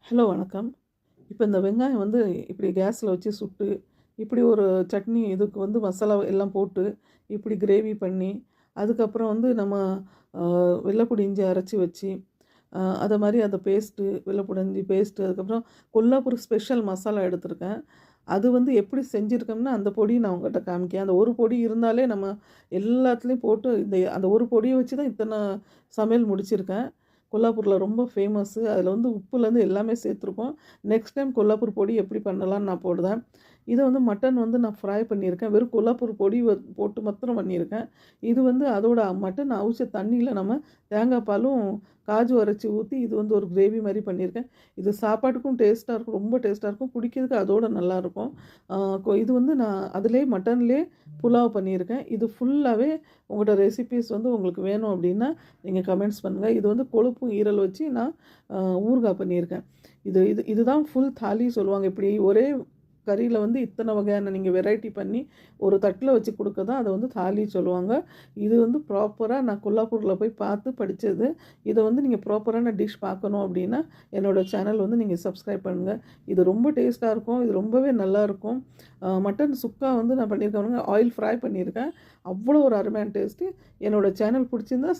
Hello வணக்கம். இப்போ இந்த வெங்காயம் வந்து இப்படி கேஸில் வச்சு சுட்டு, இப்படி ஒரு சட்னி இதுக்கு வந்து மசாலா எல்லாம் போட்டு, இப்படி கிரேவி பண்ணி, அதுக்கப்புறம் வந்து நம்ம வெள்ளைப்பூடி இஞ்சி அரைச்சி வச்சு, அதை மாதிரி அந்த பேஸ்ட்டு வெள்ளைப்பூடி இஞ்சி பேஸ்ட்டு, அதுக்கப்புறம் கொல்லாப்பூர் ஸ்பெஷல் மசாலா எடுத்திருக்கேன். அது வந்து எப்படி செஞ்சுருக்கோம்னா, அந்த பொடி நான் உங்கள்கிட்ட காமிக்கேன். அந்த ஒரு பொடி இருந்தாலே நம்ம எல்லாத்துலேயும் போட்டு அந்த ஒரு பொடியை வச்சு தான் இத்தனை சமையல் முடிச்சிருக்கேன். கொல்லாப்பூரில் ரொம்ப ஃபேமஸ்ஸு. அதில் வந்து உப்புலேருந்து எல்லாமே சேர்த்துருக்கோம். நெக்ஸ்ட் டைம் கொல்லாப்பூர் பொடி எப்படி பண்ணலான்னு நான் போடுறேன். இதை வந்து மட்டன் வந்து நான் ஃப்ரை பண்ணியிருக்கேன். வெறும் கொல்லாப்பூர் பொடி போட்டு மாத்திரம் பண்ணியிருக்கேன். இது வந்து அதோட மட்டன் அவிச்ச தண்ணியில் நம்ம தேங்காய் பாலும் காஜு அரைச்சி ஊற்றி இது வந்து ஒரு கிரேவி மாதிரி பண்ணியிருக்கேன். இது சாப்பாட்டுக்கும் டேஸ்ட்டாக இருக்கும், ரொம்ப டேஸ்ட்டாக இருக்கும். குடிக்கிறதுக்கு அதோட நல்லாயிருக்கும். இது வந்து நான் அதிலே மட்டன்லேயே புலாவ் பண்ணியிருக்கேன். இது ஃபுல்லாகவே உங்கள்கிட்ட ரெசிபீஸ் வந்து உங்களுக்கு வேணும் அப்படின்னா நீங்கள் கமெண்ட்ஸ் பண்ணுங்கள். இது வந்து கொழுப்பும் ஈரல் வச்சு நான் ஊறுகாய் பண்ணியிருக்கேன். இதுதான் ஃபுல் தாலி சொல்லுவாங்க. இப்படி ஒரே கறியில் வந்து இத்தனை வகையான நீங்கள் வெரைட்டி பண்ணி ஒரு தட்டில் வச்சு கொடுக்க தான் அதை வந்து தாலி சொல்லுவாங்க. இது வந்து ப்ராப்பராக நான் கொல்லாப்பூரில் போய் பார்த்து படித்தது. இதை வந்து நீங்கள் ப்ராப்பரான டிஷ் பார்க்கணும் அப்படின்னா என்னோடய சேனல் வந்து நீங்கள் சப்ஸ்கிரைப் பண்ணுங்கள். இது ரொம்ப டேஸ்ட்டாக இருக்கும். இது ரொம்பவே நல்லாயிருக்கும். மட்டன் சுக்கா வந்து நான் பண்ணியிருக்கேன், ஆயில் ஃப்ரை பண்ணியிருக்கேன். அவ்வளோ ஒரு அருமையான டேஸ்ட்டு. என்னோடய சேனல் பிடிச்சிருந்தா